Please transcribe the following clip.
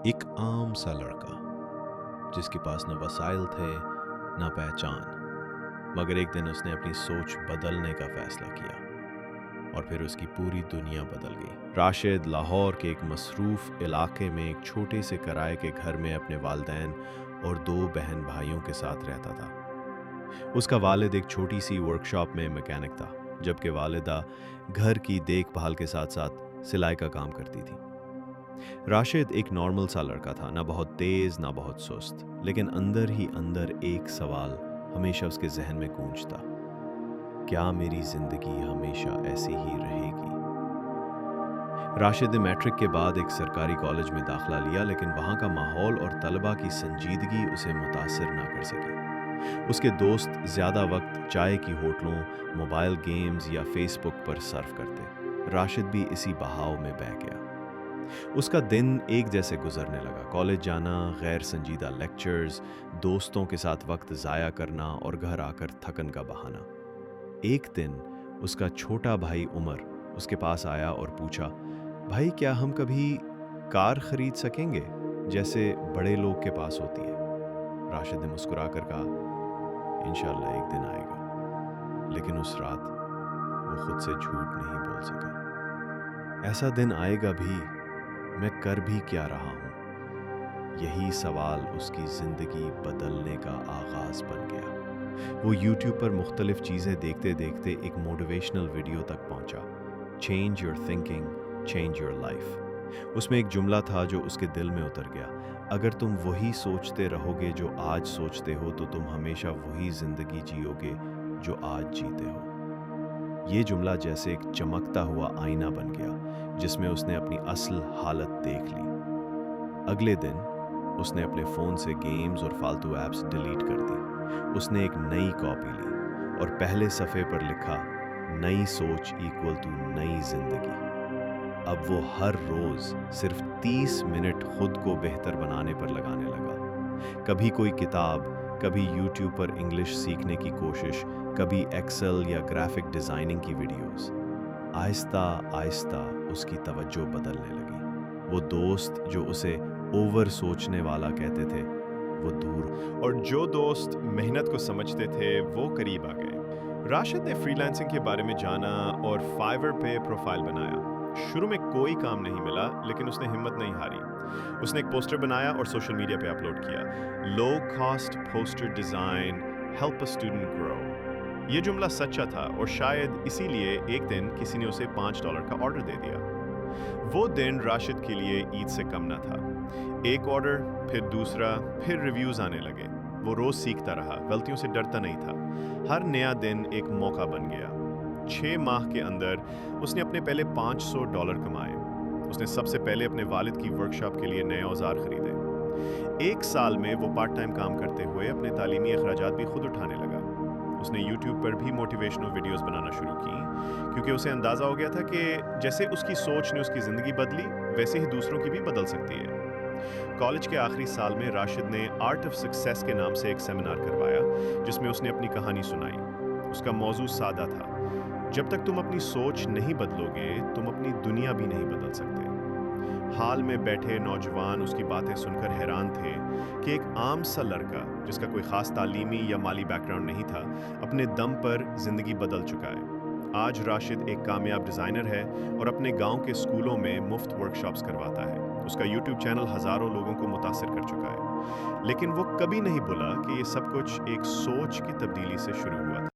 ایک عام سا لڑکا جس کے پاس نہ وسائل تھے نہ پہچان، مگر ایک دن اس نے اپنی سوچ بدلنے کا فیصلہ کیا اور پھر اس کی پوری دنیا بدل گئی۔ راشد لاہور کے ایک مصروف علاقے میں ایک چھوٹے سے کرائے کے گھر میں اپنے والدین اور 2 بہن بھائیوں کے ساتھ رہتا تھا۔ اس کا والد ایک چھوٹی سی ورکشاپ میں میکینک تھا، جبکہ والدہ گھر کی دیکھ بھال کے ساتھ ساتھ سلائی کا کام کرتی تھی۔ راشد ایک نارمل سا لڑکا تھا، نہ بہت تیز نہ بہت سست، لیکن اندر ہی اندر ایک سوال ہمیشہ اس کے ذہن میں گونجتا: کیا میری زندگی ہمیشہ ایسی ہی رہے گی؟ راشد نے میٹرک کے بعد ایک سرکاری کالج میں داخلہ لیا، لیکن وہاں کا ماحول اور طلباء کی سنجیدگی اسے متاثر نہ کر سکی۔ اس کے دوست زیادہ وقت چائے کی ہوٹلوں، موبائل گیمز یا فیس بک پر صرف کرتے۔ راشد بھی اسی بہاؤ میں بہہ گیا۔ اس کا دن ایک جیسے گزرنے لگا: کالج جانا، غیر سنجیدہ لیکچرز، دوستوں کے ساتھ وقت ضائع کرنا اور گھر آ کر تھکن کا بہانہ۔ ایک دن اس کا چھوٹا بھائی عمر اس کے پاس آیا اور پوچھا: بھائی، کیا ہم کبھی کار خرید سکیں گے جیسے بڑے لوگ کے پاس ہوتی ہے؟ راشد نے مسکرا کر کہا: انشاءاللہ ایک دن آئے گا۔ لیکن اس رات وہ خود سے جھوٹ نہیں بول سکا۔ ایسا دن آئے گا بھی، میں کر بھی کیا رہا ہوں؟ یہی سوال اس کی زندگی بدلنے کا آغاز بن گیا۔ وہ یوٹیوب پر مختلف چیزیں دیکھتے دیکھتے ایک موٹیویشنل ویڈیو تک پہنچا: change your thinking, change your life. اس میں ایک جملہ تھا جو اس کے دل میں اتر گیا: اگر تم وہی سوچتے رہو گے جو آج سوچتے ہو تو تم ہمیشہ وہی زندگی جیو گے جو آج جیتے ہو۔ یہ جملہ جیسے ایک چمکتا ہوا آئینہ بن گیا جس میں اس نے اپنی اصل حالت دیکھ لی۔ اگلے دن اس نے اپنے فون سے گیمز اور فالتو ایپس ڈیلیٹ کر دی۔ اس نے ایک نئی کاپی لی اور پہلے صفحے پر لکھا: نئی سوچ ایکول ٹو نئی زندگی۔ اب وہ ہر روز صرف 30 منٹ خود کو بہتر بنانے پر لگانے لگا۔ کبھی کوئی کتاب، کبھی یوٹیوب پر انگلش سیکھنے کی کوشش، کبھی ایکسل یا گرافک ڈیزائننگ کی ویڈیوز۔ آہستہ آہستہ اس کی توجہ بدلنے لگی۔ وہ دوست جو اسے اوور سوچنے والا کہتے تھے وہ دور، اور جو دوست محنت کو سمجھتے تھے وہ قریب آ گئے۔ راشد نے فری لانسنگ کے بارے میں جانا اور فائور پہ پروفائل بنایا۔ شروع میں کوئی کام نہیں ملا، لیکن اس نے ہمت نہیں ہاری۔ اس نے ایک پوسٹر بنایا اور سوشل میڈیا پہ اپلوڈ کیا: low cost poster design, help a student grow. یہ جملہ سچا تھا اور شاید اسی لیے ایک دن کسی نے اسے $5 کا آرڈر دے دیا۔ وہ دن راشد کے لیے عید سے کم نہ تھا۔ ایک آرڈر، پھر دوسرا، پھر ریویوز آنے لگے۔ وہ روز سیکھتا رہا، غلطیوں سے ڈرتا نہیں تھا۔ ہر نیا دن ایک موقع بن گیا۔ 6 ماہ کے اندر اس نے اپنے پہلے $500 کمائے۔ اس نے سب سے پہلے اپنے والد کی ورکشاپ کے لیے نئے اوزار خریدے۔ 1 سال میں وہ پارٹ ٹائم کام کرتے ہوئے اپنے تعلیمی اخراجات بھی خود اٹھانے لگا۔ اس نے یوٹیوب پر بھی موٹیویشنل ویڈیوز بنانا شروع کی، کیونکہ اسے اندازہ ہو گیا تھا کہ جیسے اس کی سوچ نے اس کی زندگی بدلی، ویسے ہی دوسروں کی بھی بدل سکتی ہے۔ کالج کے آخری سال میں راشد نے آرٹ آف سکسیس کے نام سے ایک سیمینار کروایا، جس میں اس نے اپنی کہانی سنائی۔ اس کا موضوع سادہ تھا: جب تک تم اپنی سوچ نہیں بدلو گے، تم اپنی دنیا بھی نہیں بدل سکتے۔ حال میں بیٹھے نوجوان اس کی باتیں سن کر حیران تھے کہ ایک عام سا لڑکا جس کا کوئی خاص تعلیمی یا مالی بیک گراؤنڈ نہیں تھا، اپنے دم پر زندگی بدل چکا ہے۔ آج راشد ایک کامیاب ڈیزائنر ہے اور اپنے گاؤں کے اسکولوں میں مفت ورکشاپس کرواتا ہے۔ اس کا یوٹیوب چینل ہزاروں لوگوں کو متاثر کر چکا ہے۔ لیکن وہ کبھی نہیں بولا کہ یہ سب کچھ ایک سوچ کی تبدیلی سے شروع ہوا تھا۔